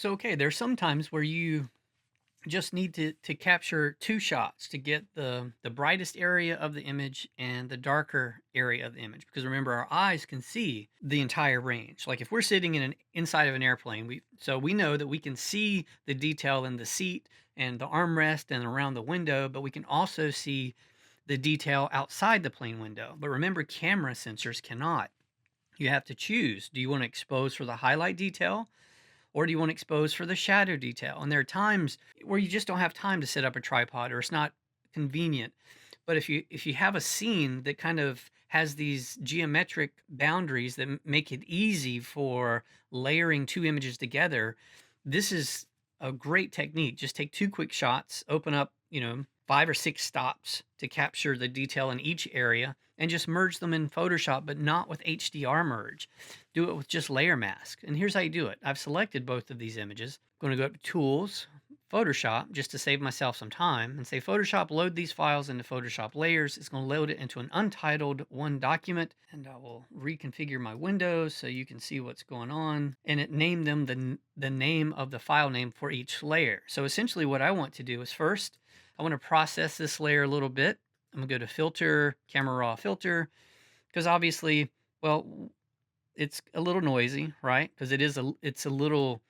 So, okay, there's some times where you just need to capture two shots to get the brightest area of the image and the darker area of the image, because remember, our eyes can see the entire range. Like if we're sitting in an inside of an airplane, we know that we can see the detail in the seat and the armrest and around the window, but we can also see the detail outside the plane window. But remember, camera sensors cannot. You have to choose. Do you want to expose for the highlight detail, or do you want to expose for the shadow detail? And there are times where you just don't have time to set up a tripod, or it's not convenient. But if you have a scene that kind of has these geometric boundaries that make it easy for layering two images together, this is a great technique. Just take two quick shots, open up, 5 or 6 stops to capture the detail in each area, and just merge them in Photoshop, but not with HDR merge. Do it with just layer mask. And here's how you do it. I've selected both of these images. I'm going to go up to Tools, Photoshop, just to save myself some time, and say Photoshop, load these files into Photoshop layers. It's going to load it into an untitled one document, and I will reconfigure my windows so you can see what's going on. And it named them the name of the file name for each layer. So essentially what I want to do is, first, I want to process this layer a little bit. I'm going to go to Filter, Camera Raw Filter, because obviously, well, it's a little noisy, right? Because it's a little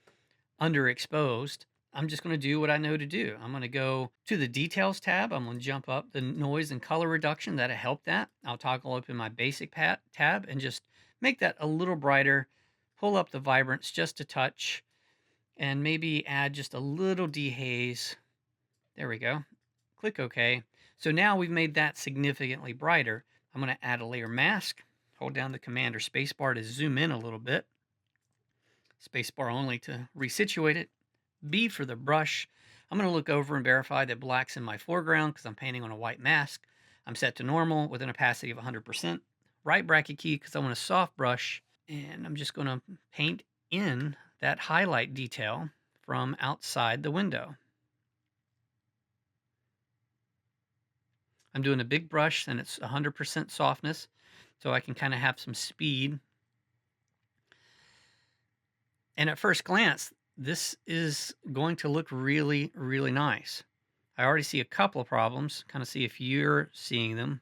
underexposed. I'm just going to do what I know to do. I'm going to go to the Details tab. I'm going to jump up the Noise and Color Reduction. That'll help that. I'll toggle open my Basic tab and just make that a little brighter. Pull up the Vibrance just a touch, and maybe add just a little dehaze. There we go. Click OK. So now we've made that significantly brighter. I'm going to add a layer mask. Hold down the Command or spacebar to zoom in a little bit. Spacebar only to resituate it. B for the brush. I'm going to look over and verify that black's in my foreground because I'm painting on a white mask. I'm set to normal with an opacity of 100%. Right bracket key because I want a soft brush. And I'm just going to paint in that highlight detail from outside the window. I'm doing a big brush and it's 100% softness, so I can kind of have some speed. And at first glance, this is going to look really, really nice. I already see a couple of problems, kind of see if you're seeing them.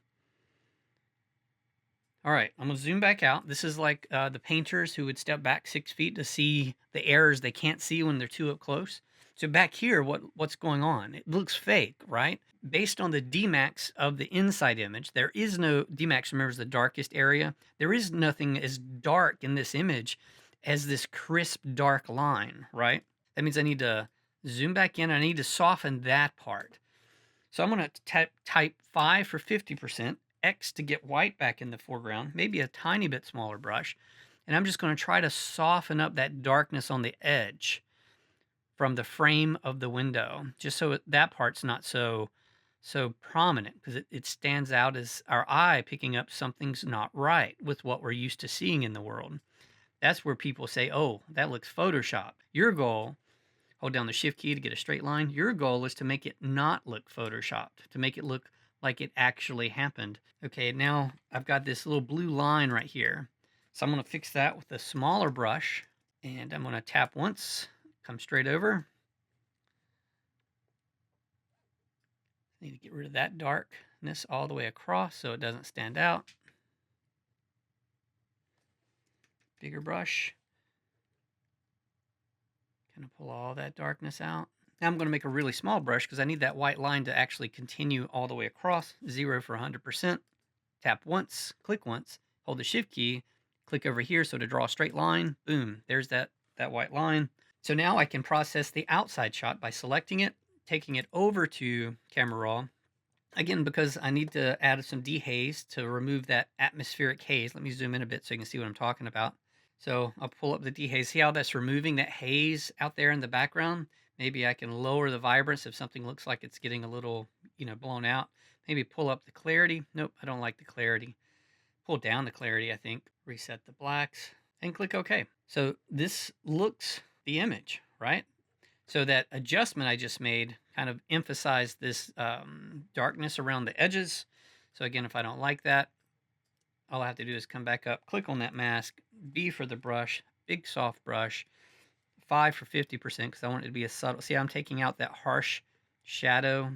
All right, I'm going to zoom back out. This is like the painters who would step back 6 feet to see the errors they can't see when they're too up close. So back here, what's going on? It looks fake, right? Based on the Dmax of the inside image, there is no Dmax, remember, is the darkest area. There is nothing as dark in this image as this crisp dark line, right? That means I need to zoom back in. I need to soften that part. So I'm going to type 5 for 50%, X to get white back in the foreground, maybe a tiny bit smaller brush. And I'm just going to try to soften up that darkness on the edge from the frame of the window, just so that part's not so prominent, because it stands out as our eye picking up something's not right with what we're used to seeing in the world. That's where people say, oh, that looks Photoshop. Your goal, hold down the shift key to get a straight line. Your goal is to make it not look Photoshopped, to make it look like it actually happened. Okay, now I've got this little blue line right here. So I'm going to fix that with a smaller brush, and I'm going to tap once, come straight over. Need to get rid of that darkness all the way across so it doesn't stand out. Bigger brush. Kind of pull all that darkness out. Now I'm going to make a really small brush because I need that white line to actually continue all the way across. 0 for 100%. Tap once, click once, hold the shift key, click over here so to draw a straight line. Boom, there's that white line. So now I can process the outside shot by selecting it, taking it over to Camera Raw. Again, because I need to add some dehaze to remove that atmospheric haze. Let me zoom in a bit so you can see what I'm talking about. So I'll pull up the dehaze. See how that's removing that haze out there in the background? Maybe I can lower the vibrance if something looks like it's getting a little, blown out. Maybe pull up the clarity. Nope, I don't like the clarity. Pull down the clarity, I think. Reset the blacks and click OK. So this looks the image, right? So that adjustment I just made kind of emphasized this darkness around the edges. So again, if I don't like that, all I have to do is come back up, click on that mask, B for the brush, big soft brush, 5 for 50% because I want it to be a subtle. See, I'm taking out that harsh shadow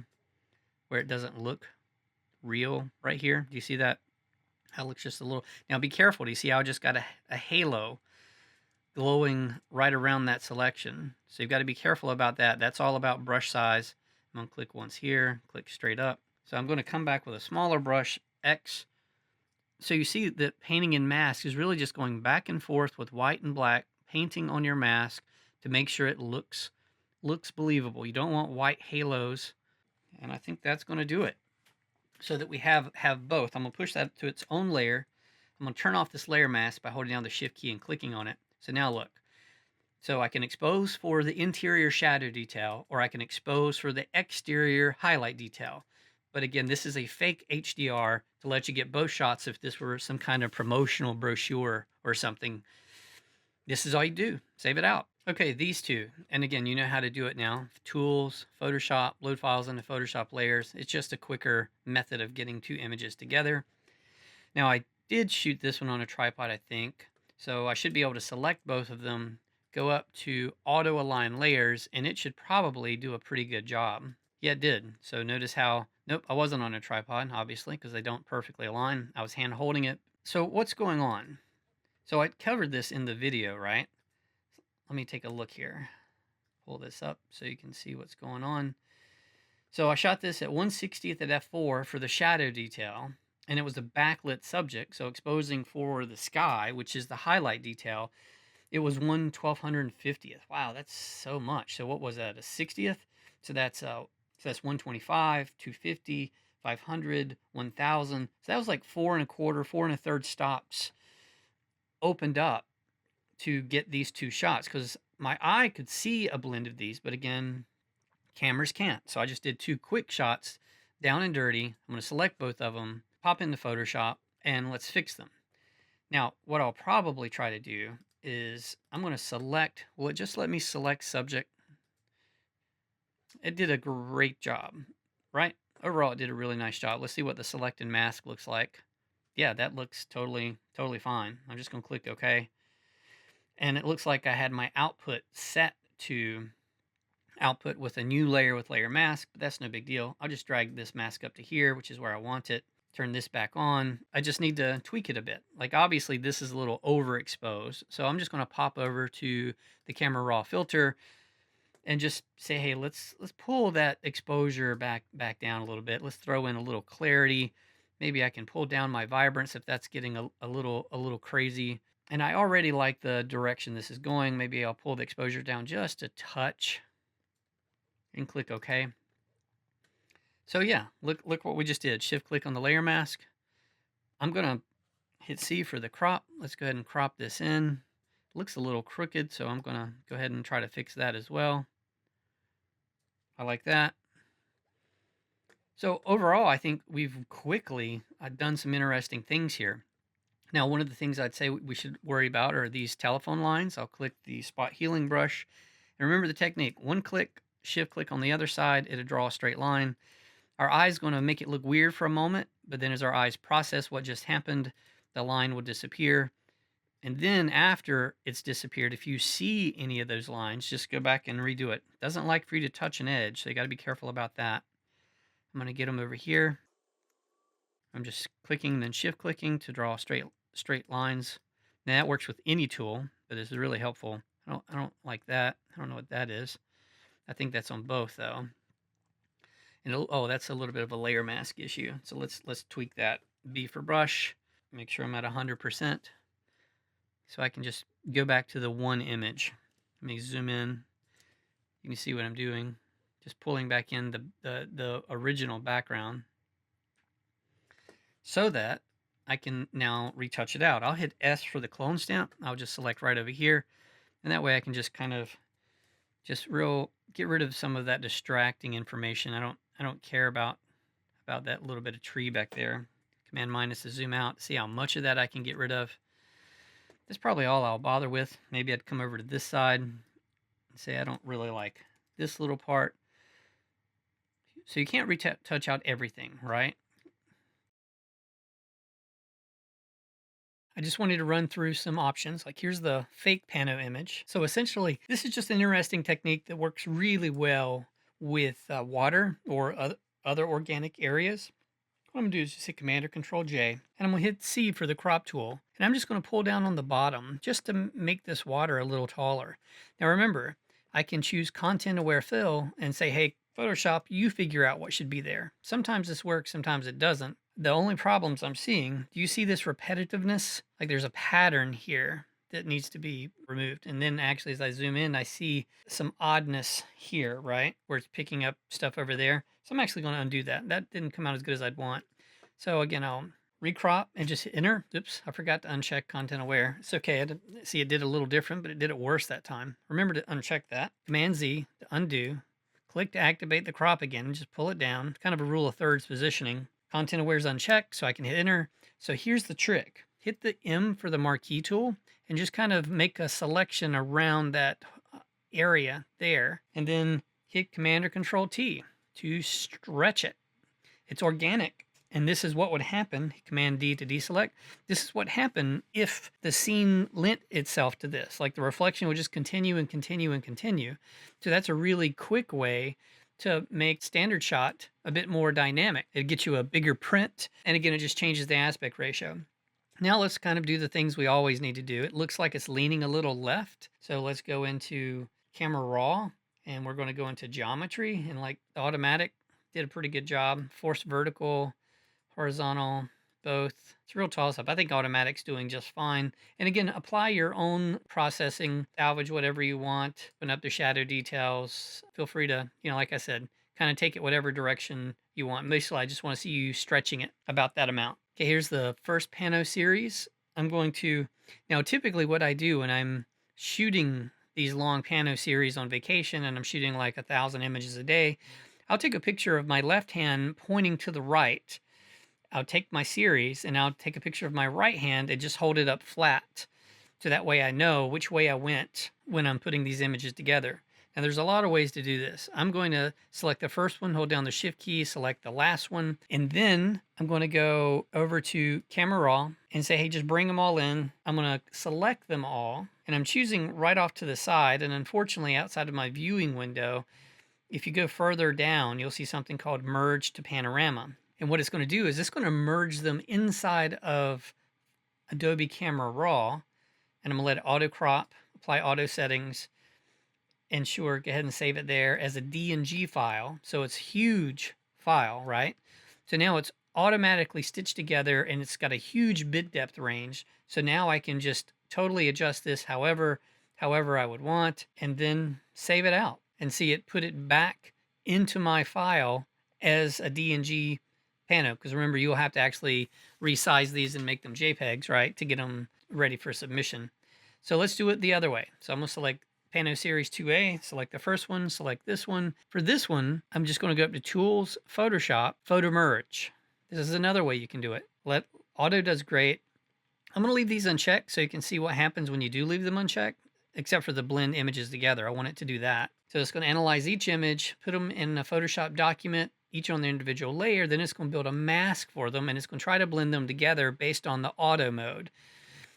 where it doesn't look real right here. Do you see that? That looks just a little. Now be careful. Do you see how I just got a halo glowing right around that selection? So you've got to be careful about that. That's all about brush size. I'm going to click once here, click straight up. So I'm going to come back with a smaller brush, X. So you see that painting in mask is really just going back and forth with white and black, painting on your mask to make sure it looks believable. You don't want white halos. And I think that's going to do it. So that we have both. I'm going to push that to its own layer. I'm going to turn off this layer mask by holding down the shift key and clicking on it. So now look. So I can expose for the interior shadow detail, or I can expose for the exterior highlight detail. But again, this is a fake HDR to let you get both shots if this were some kind of promotional brochure or something. This is all you do. Save it out. Okay, these two. And again, you know how to do it now. Tools, Photoshop, load files into Photoshop layers. It's just a quicker method of getting two images together. Now, I did shoot this one on a tripod, I think. So I should be able to select both of them, go up to Auto Align Layers, and it should probably do a pretty good job. Yeah, it did. So notice how, nope, I wasn't on a tripod, obviously, because they don't perfectly align. I was hand holding it. So what's going on? So I covered this in the video, right? Let me take a look here. Pull this up so you can see what's going on. So I shot this at 1/60th at f4 for the shadow detail, and it was a backlit subject, so exposing for the sky, which is the highlight detail, it was 1/1250th. Wow, that's so much. So what was that, a 60th? So that's 125, 250, 500, 1000. So that was like 4 1/4, 4 1/3 stops opened up to get these two shots, because my eye could see a blend of these, but again, cameras can't. So I just did two quick shots, down and dirty. I'm going to select both of them, pop into Photoshop, and let's fix them. Now, what I'll probably try to do is I'm going to select, well, it just let me select subject. It did a great job, right? Overall, it did a really nice job. Let's see what the selected mask looks like. Yeah, that looks totally fine. I'm just going to click OK. And it looks like I had my output set to output with a new layer with layer mask, but that's no big deal. I'll just drag this mask up to here, which is where I want it. Turn this back on. I just need to tweak it a bit. Like obviously this is a little overexposed. So I'm just going to pop over to the camera raw filter and just say, hey, let's pull that exposure back down a little bit. Let's throw in a little clarity. Maybe I can pull down my vibrance if that's getting a little crazy. And I already like the direction this is going. Maybe I'll pull the exposure down just a touch and click OK. So yeah, look what we just did. Shift click on the layer mask. I'm going to hit C for the crop. Let's go ahead and crop this in. It looks a little crooked, so I'm going to go ahead and try to fix that as well. I like that. So overall, I think we've quickly done some interesting things here. Now, one of the things I'd say we should worry about are these telephone lines. I'll click the spot healing brush. And remember the technique. One click, shift click on the other side, it'll draw a straight line. Our eye's going to make it look weird for a moment, but then as our eyes process what just happened, the line will disappear. And then after it's disappeared, if you see any of those lines, just go back and redo it. It doesn't like for you to touch an edge, so you got to be careful about that. I'm going to get them over here. I'm just clicking, then shift clicking to draw straight lines. Now that works with any tool, but it's really helpful. I don't like that. I don't know what that is. I think that's on both though. And oh, that's a little bit of a layer mask issue. So let's tweak that. B for brush. Make sure I'm at 100%. So I can just go back to the one image. Let me zoom in. You can see what I'm doing. Just pulling back in the original background so that I can now retouch it out. I'll hit S for the clone stamp. I'll just select right over here. And that way I can just kind of get rid of some of that distracting information. I don't care about that little bit of tree back there. Command minus to zoom out, see how much of that I can get rid of. That's probably all I'll bother with. Maybe I'd come over to this side and say I don't really like this little part. So you can't retouch out everything, right? I just wanted to run through some options. Like here's the fake Pano image. So essentially, this is just an interesting technique that works really well with water or other organic areas. What I'm gonna do is just hit Command or Control J, and I'm gonna hit C for the crop tool. And I'm just gonna pull down on the bottom just to make this water a little taller. Now remember, I can choose content aware fill and say, hey, Photoshop, you figure out what should be there. Sometimes this works, sometimes it doesn't. The only problems I'm seeing, do you see this repetitiveness? Like there's a pattern here that needs to be removed. And then actually, as I zoom in, I see some oddness here, right? Where it's picking up stuff over there. So I'm actually going to undo that. That didn't come out as good as I'd want. So again, I'll recrop and just hit enter. Oops, I forgot to uncheck content aware. It's okay. See, it did a little different, but it did it worse that time. Remember to uncheck that. Command Z to undo. Click to activate the crop again. Just pull it down. Kind of a rule of thirds positioning. Content aware is unchecked, so I can hit enter. So here's the trick. Hit the M for the marquee tool and just kind of make a selection around that area there. And then hit Command or Control T to stretch it. It's organic. And this is what would happen, Command D to deselect. This is what happened if the scene lent itself to this. Like the reflection would just continue and continue and continue. So that's a really quick way to make standard shot a bit more dynamic. It gets you a bigger print. And again, it just changes the aspect ratio. Now let's kind of do the things we always need to do. It looks like it's leaning a little left. So let's go into Camera Raw and we're going to go into geometry, and like the automatic did a pretty good job. Force vertical, horizontal, both. It's a real toss up. I think automatic's doing just fine. And again, apply your own processing, salvage whatever you want, open up the shadow details. Feel free to, like I said, kind of take it whatever direction you want. Basically, I just want to see you stretching it about that amount. Okay, here's the first Pano series. I'm going to, now typically what I do when I'm shooting these long Pano series on vacation and I'm shooting like 1,000 images a day, I'll take a picture of my left hand pointing to the right. I'll take my series and I'll take a picture of my right hand and just hold it up flat. So that way I know which way I went when I'm putting these images together. Now there's a lot of ways to do this. I'm going to select the first one, hold down the shift key, select the last one, and then I'm going to go over to Camera Raw and say, hey, just bring them all in. I'm going to select them all, and I'm choosing right off to the side, and unfortunately outside of my viewing window, if you go further down, you'll see something called Merge to Panorama. And what it's going to do is it's going to merge them inside of Adobe Camera Raw, and I'm going to let it auto crop, apply auto settings, and sure, go ahead and save it there as a DNG file. So it's huge file, right? So now it's automatically stitched together and it's got a huge bit depth range. So now I can just totally adjust this however I would want, and then save it out and see it put it back into my file as a DNG Pano. Because remember, you'll have to actually resize these and make them JPEGs, right, to get them ready for submission. So let's do it the other way. So I'm going to select Pano Series 2A, select the first one, select this one. For this one, I'm just going to go up to Tools, Photoshop, Photo Merge. This is another way you can do it. Auto does great. I'm going to leave these unchecked so you can see what happens when you do leave them unchecked, except for the blend images together. I want it to do that. So it's going to analyze each image, put them in a Photoshop document, each on their individual layer. Then it's going to build a mask for them, and it's going to try to blend them together based on the auto mode.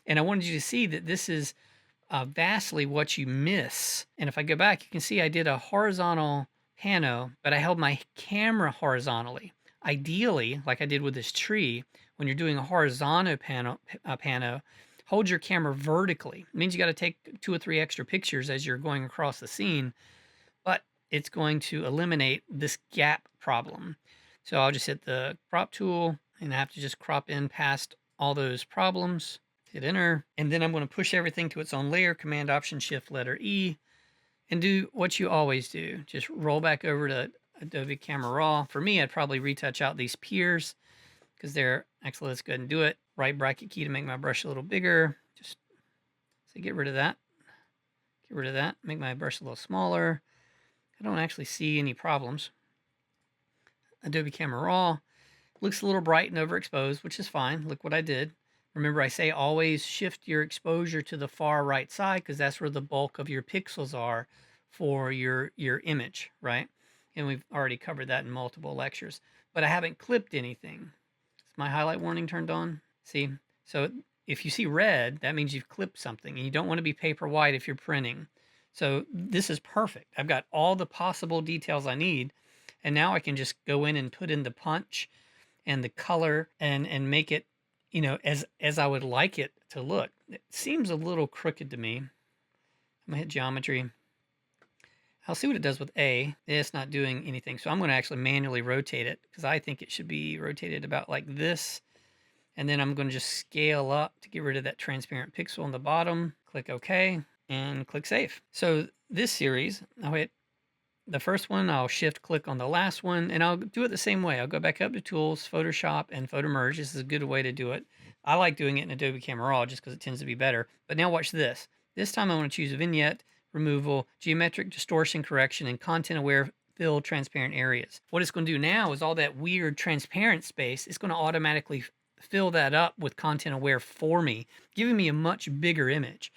And I wanted you to see that this is vastly what you miss. And if I go back, you can see I did a horizontal pano, but I held my camera horizontally. Ideally, like I did with this tree, when you're doing a horizontal pano, hold your camera vertically. It means you got to take 2 or 3 extra pictures as you're going across the scene, but it's going to eliminate this gap problem. So I'll just hit the crop tool and I have to just crop in past all those problems. Hit enter, and then I'm going to push everything to its own layer, Command Option Shift letter E, and do what you always do. Just roll back over to Adobe Camera Raw. For me, I'd probably retouch out these piers because they're, actually, let's go ahead and do it. Right bracket key to make my brush a little bigger. Just so get rid of that. Get rid of that. Make my brush a little smaller. I don't actually see any problems. Adobe Camera Raw looks a little bright and overexposed, which is fine. Look what I did. Remember, I say always shift your exposure to the far right side because that's where the bulk of your pixels are for your image, right? And we've already covered that in multiple lectures. But I haven't clipped anything. Is my highlight warning turned on? See? So if you see red, that means you've clipped something, and you don't want to be paper white if you're printing. So this is perfect. I've got all the possible details I need, and now I can just go in and put in the punch and the color and make it, as I would like it to look. It seems a little crooked to me. I'm gonna hit geometry. I'll see what it does with A. It's not doing anything, so I'm going to actually manually rotate it because I think it should be rotated about like this. And then I'm going to just scale up to get rid of that transparent pixel on the bottom. Click OK and click Save. So this series, I'll hit the first one, I'll shift click on the last one, and I'll do it the same way. I'll go back up to Tools, Photoshop, and Photo Merge. This is a good way to do it. I like doing it in Adobe Camera Raw just because it tends to be better. But now watch this. This time I want to choose Vignette, Removal, Geometric Distortion Correction, and Content Aware Fill Transparent Areas. What it's going to do now is all that weird transparent space, it's going to automatically fill that up with Content Aware for me, giving me a much bigger image.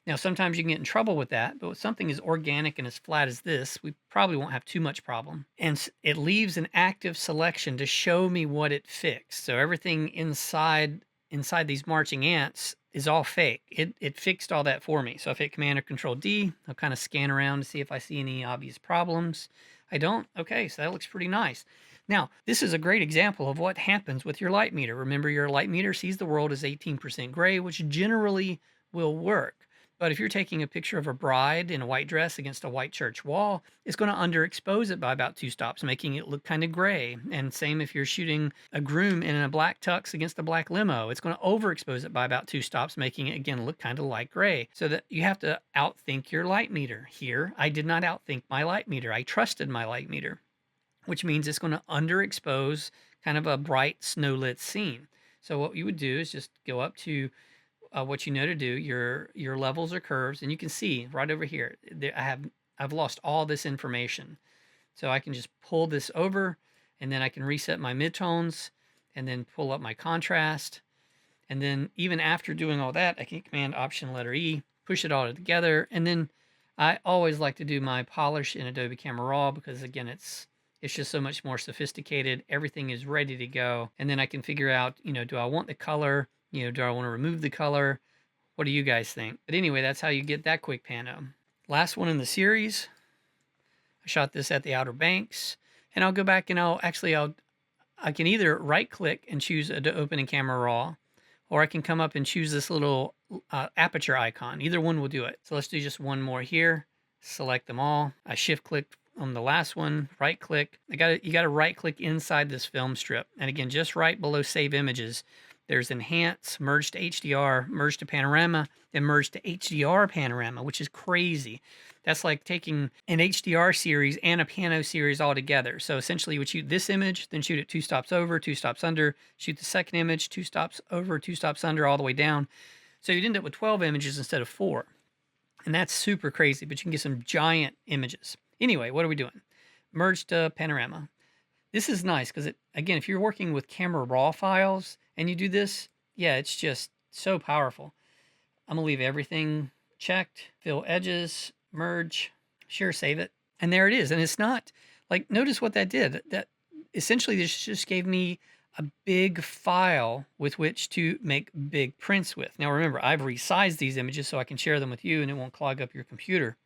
Now, sometimes you can get in trouble with that, but with something as organic and as flat as this, we probably won't have too much problem. And it leaves an active selection to show me what it fixed. So everything inside these marching ants is all fake. It fixed all that for me. So if I hit Command or Control D, I'll kind of scan around to see if I see any obvious problems. I don't. Okay, so that looks pretty nice. Now, this is a great example of what happens with your light meter. Remember, your light meter sees the world as 18% gray, which generally will work. But if you're taking a picture of a bride in a white dress against a white church wall, it's going to underexpose it by about 2 stops, making it look kind of gray. And same if you're shooting a groom in a black tux against a black limo, it's going to overexpose it by about 2 stops, making it again look kind of light gray. So that you have to outthink your light meter. Here, I did not outthink my light meter. I trusted my light meter, which means it's going to underexpose kind of a bright snow-lit scene. So what you would do is just go up to what you know to do, your levels or curves, and you can see right over here, I've lost all this information. So I can just pull this over, and then I can reset my midtones, and then pull up my contrast. And then even after doing all that, I can Command Option letter E, push it all together, and then I always like to do my polish in Adobe Camera Raw because again, it's just so much more sophisticated. Everything is ready to go. And then I can figure out, do I want the color? Do I want to remove the color? What do you guys think? But anyway, that's how you get that quick pano. Last one in the series. I shot this at the Outer Banks, and I'll go back and I can either right click and choose to open in Camera Raw, or I can come up and choose this little aperture icon. Either one will do it. So let's do just one more here. Select them all. I shift click on the last one, right click. You got to right click inside this film strip. And again, just right below Save Images, there's Enhance, Merge to HDR, Merge to Panorama, and Merge to HDR Panorama, which is crazy. That's like taking an HDR series and a Pano series all together. So essentially you would shoot this image, then shoot it 2 stops over, 2 stops under, shoot the second image, 2 stops over, 2 stops under, all the way down. So you'd end up with 12 images instead of 4. And that's super crazy, but you can get some giant images. Anyway, what are we doing? Merge to Panorama. This is nice because, again, if you're working with Camera Raw files and you do this, yeah, it's just so powerful. I'm going to leave everything checked, fill edges, merge, sure, save it. And there it is. And it's not, like, notice what that did. That essentially this just gave me a big file with which to make big prints with. Now, remember, I've resized these images so I can share them with you and it won't clog up your computer.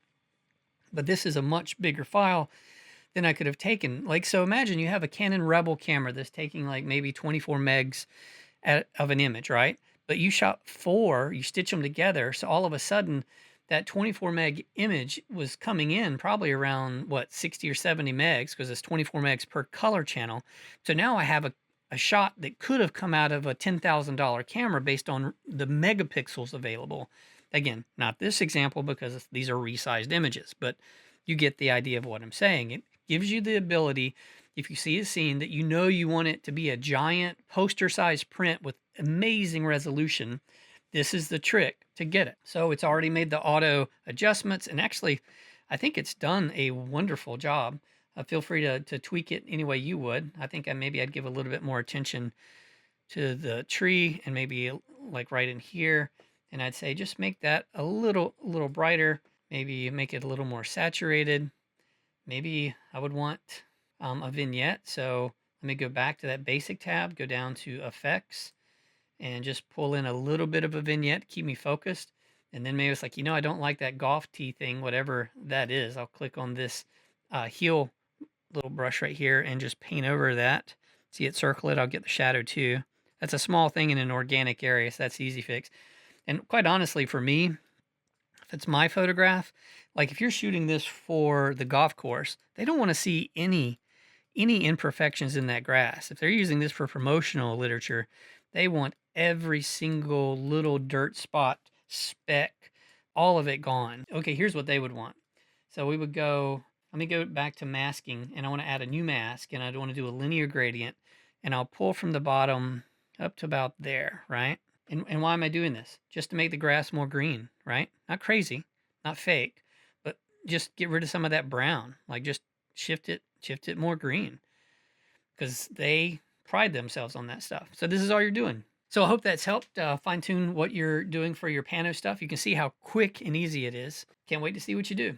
But this is a much bigger file than I could have taken. Like, so imagine you have a Canon Rebel camera that's taking like maybe 24 megs of an image, right? But you shot 4, you stitch them together. So all of a sudden that 24 meg image was coming in probably around what, 60 or 70 megs, because it's 24 megs per color channel. So now I have a shot that could have come out of a $10,000 camera based on the megapixels available. Again, not this example because these are resized images, but you get the idea of what I'm saying. It gives you the ability, if you see a scene that you want it to be a giant poster-sized print with amazing resolution, this is the trick to get it. So it's already made the auto adjustments, and actually, I think it's done a wonderful job. Feel free to tweak it any way you would. I think maybe I'd give a little bit more attention to the tree and maybe like right in here. And I'd say just make that a little brighter. Maybe make it a little more saturated. Maybe I would want a vignette. So let me go back to that basic tab, go down to Effects, and just pull in a little bit of a vignette to keep me focused. And then maybe it's like, I don't like that golf tee thing, whatever that is. I'll click on this heel little brush right here and just paint over that. See it, circle it. I'll get the shadow too. That's a small thing in an organic area, so that's easy fix. And quite honestly, for me, if it's my photograph, like if you're shooting this for the golf course, they don't want to see any imperfections in that grass. If they're using this for promotional literature, they want every single little dirt spot, speck, all of it gone. Okay, here's what they would want. So we would go, let me go back to masking, and I want to add a new mask, and I want to do a linear gradient, and I'll pull from the bottom up to about there, right? And why am I doing this? Just to make the grass more green, right? Not crazy, not fake, but just get rid of some of that brown. Like just shift it more green, because they pride themselves on that stuff. So this is all you're doing. So I hope that's helped fine tune what you're doing for your Pano stuff. You can see how quick and easy it is. Can't wait to see what you do.